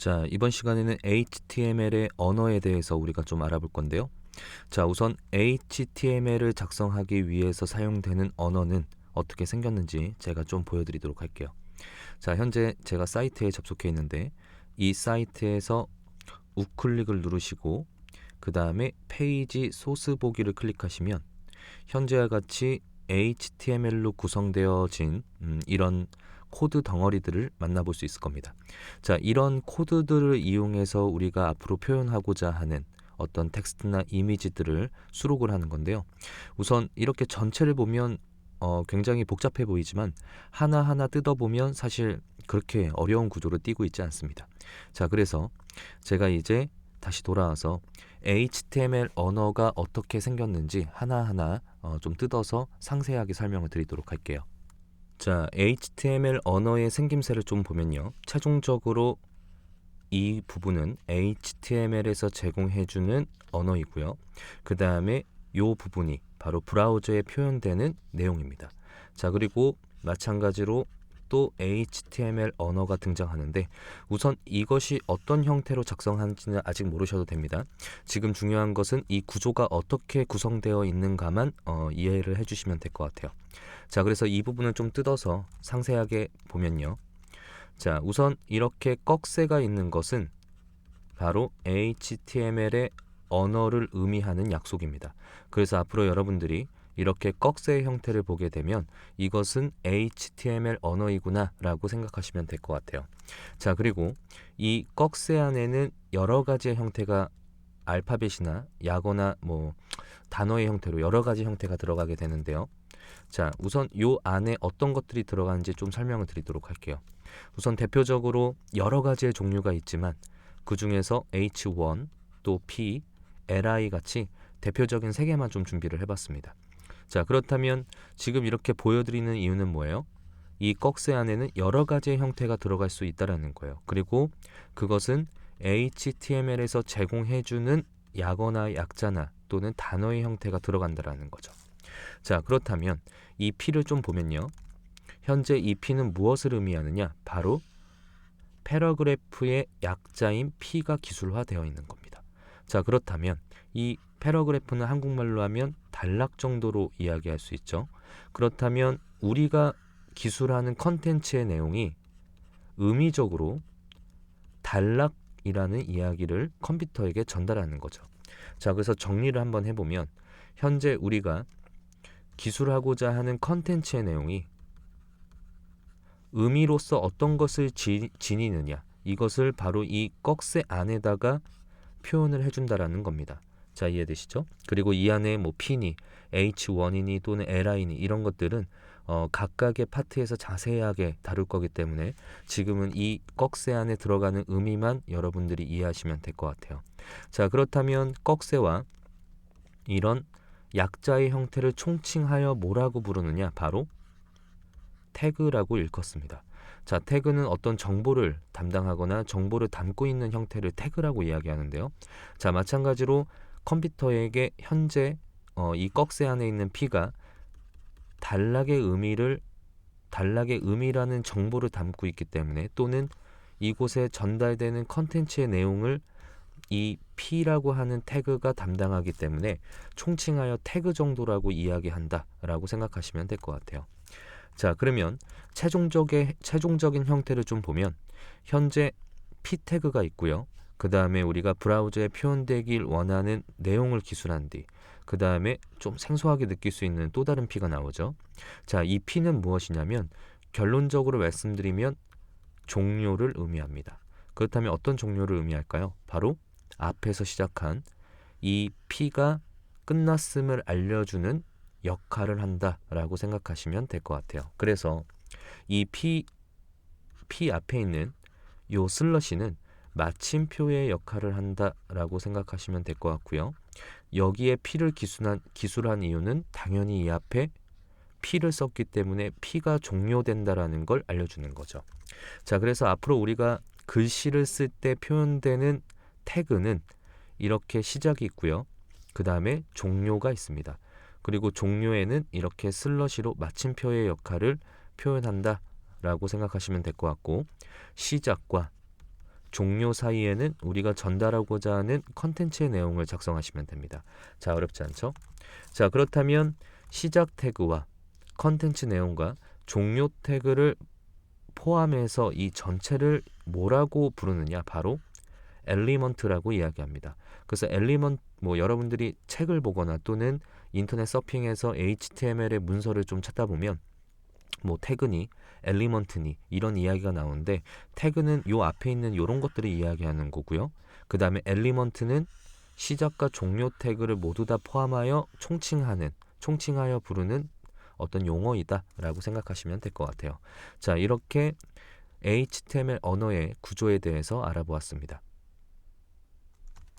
자, 이번 시간에는 HTML의 언어에 대해서 우리가 좀 알아볼 건데요. 자, 우선 HTML을 작성하기 위해서 사용되는 언어는 어떻게 생겼는지 제가 좀 보여드리도록 할게요. 자, 현재 제가 사이트에 접속해 있는데 이 사이트에서 우클릭을 누르시고 그 다음에 페이지 소스 보기를 클릭하시면 현재와 같이 HTML로 구성되어진 이런 코드 덩어리들을 만나볼 수 있을 겁니다. 자, 이런 코드들을 이용해서 우리가 앞으로 표현하고자 하는 어떤 텍스트나 이미지들을 수록을 하는 건데요. 우선 이렇게 전체를 보면 굉장히 복잡해 보이지만 하나하나 뜯어보면 사실 그렇게 어려운 구조를 띠고 있지 않습니다. 자, 그래서 제가 이제 다시 돌아와서 HTML 언어가 어떻게 생겼는지 하나하나 좀 뜯어서 상세하게 설명을 드리도록 할게요. 자, HTML 언어의 생김새를 좀 보면요. 최종적으로 이 부분은 HTML에서 제공해주는 언어이고요. 그 다음에 이 부분이 바로 브라우저에 표현되는 내용입니다. 자, 그리고 마찬가지로 또 HTML 언어가 등장하는데 우선 이것이 어떤 형태로 작성하는지는 아직 모르셔도 됩니다. 지금 중요한 것은 이 구조가 어떻게 구성되어 있는가만 이해를 해주시면 될 것 같아요. 자, 그래서 이 부분을 좀 뜯어서 상세하게 보면요. 자, 우선 이렇게 꺽쇠가 있는 것은 바로 HTML의 언어를 의미하는 약속입니다. 그래서 앞으로 여러분들이 이렇게 꺽쇠의 형태를 보게 되면 이것은 HTML 언어이구나 라고 생각하시면 될 것 같아요. 자, 그리고 이 꺽쇠 안에는 여러 가지의 형태가 알파벳이나 약어나 단어의 형태로 여러 가지 형태가 들어가게 되는데요. 자, 우선 요 안에 어떤 것들이 들어가는지 좀 설명을 드리도록 할게요. 우선 대표적으로 여러 가지의 종류가 있지만 그 중에서 H1, 또 P, LI 같이 대표적인 3개만 좀 준비를 해봤습니다. 자, 그렇다면 지금 이렇게 보여드리는 이유는 뭐예요? 이 꺽쇠 안에는 여러 가지의 형태가 들어갈 수 있다는 거예요. 그리고 그것은 HTML에서 제공해주는 약어나 약자나 또는 단어의 형태가 들어간다는 거죠. 자, 그렇다면 이 P를 좀 보면요. 현재 이 P는 무엇을 의미하느냐? 바로 패러그래프의 약자인 P가 기술화되어 있는 겁니다. 자, 그렇다면 이 패러그래프는 한국말로 하면 단락 정도로 이야기할 수 있죠. 그렇다면 우리가 기술하는 컨텐츠의 내용이 의미적으로 단락이라는 이야기를 컴퓨터에게 전달하는 거죠. 자, 그래서 정리를 한번 해보면 현재 우리가 기술하고자 하는 컨텐츠의 내용이 의미로서 어떤 것을 지니느냐, 이것을 바로 이 꺽쇠 안에다가 표현을 해준다라는 겁니다. 자, 이해되시죠? 그리고 이 안에 P니 H1이니 또는 LI니 이런 것들은 각각의 파트에서 자세하게 다룰 거기 때문에 지금은 이 꺽쇠 안에 들어가는 의미만 여러분들이 이해하시면 될 것 같아요. 자, 그렇다면 꺽쇠와 이런 약자의 형태를 총칭하여 뭐라고 부르느냐? 바로 태그라고 일컫습니다. 자, 태그는 어떤 정보를 담당하거나 정보를 담고 있는 형태를 태그라고 이야기하는데요. 자, 마찬가지로 컴퓨터에게 현재 이 꺽쇠 안에 있는 P가 단락의 의미라는 정보를 담고 있기 때문에 또는 이곳에 전달되는 컨텐츠의 내용을 이 P라고 하는 태그가 담당하기 때문에 총칭하여 태그 정도라고 이야기한다라고 생각하시면 될 것 같아요. 자, 그러면 최종적인 형태를 좀 보면 현재 P 태그가 있고요. 그 다음에 우리가 브라우저에 표현되길 원하는 내용을 기술한 뒤 그 다음에 좀 생소하게 느낄 수 있는 또 다른 P가 나오죠. 자, 이 P는 무엇이냐면 결론적으로 말씀드리면 종료를 의미합니다. 그렇다면 어떤 종료를 의미할까요? 바로 앞에서 시작한 이 P가 끝났음을 알려주는 역할을 한다라고 생각하시면 될 것 같아요. 그래서 이 P 앞에 있는 요 슬러시는 마침표의 역할을 한다라고 생각하시면 될 것 같고요. 여기에 P를 기술한 이유는 당연히 이 앞에 P를 썼기 때문에 P가 종료된다라는 걸 알려주는 거죠. 자, 그래서 앞으로 우리가 글씨를 쓸 때 표현되는 태그는 이렇게 시작이 있고요. 그 다음에 종료가 있습니다. 그리고 종료에는 이렇게 슬러시로 마침표의 역할을 표현한다 라고 생각하시면 될 것 같고, 시작과 종료 사이에는 우리가 전달하고자 하는 컨텐츠의 내용을 작성하시면 됩니다. 자, 어렵지 않죠? 자, 그렇다면 시작 태그와 컨텐츠 내용과 종료 태그를 포함해서 이 전체를 뭐라고 부르느냐? 바로 엘리먼트라고 이야기합니다. 그래서 엘리먼트, 여러분들이 책을 보거나 또는 인터넷 서핑에서 HTML의 문서를 좀 찾다 보면 태그니, 엘리먼트니 이런 이야기가 나오는데, 태그는 요 앞에 있는 이런 것들을 이야기하는 거고요. 그 다음에 엘리먼트는 시작과 종료 태그를 모두 다 포함하여 총칭하여 부르는 어떤 용어이다 라고 생각하시면 될 것 같아요. 자, 이렇게 HTML 언어의 구조에 대해서 알아보았습니다.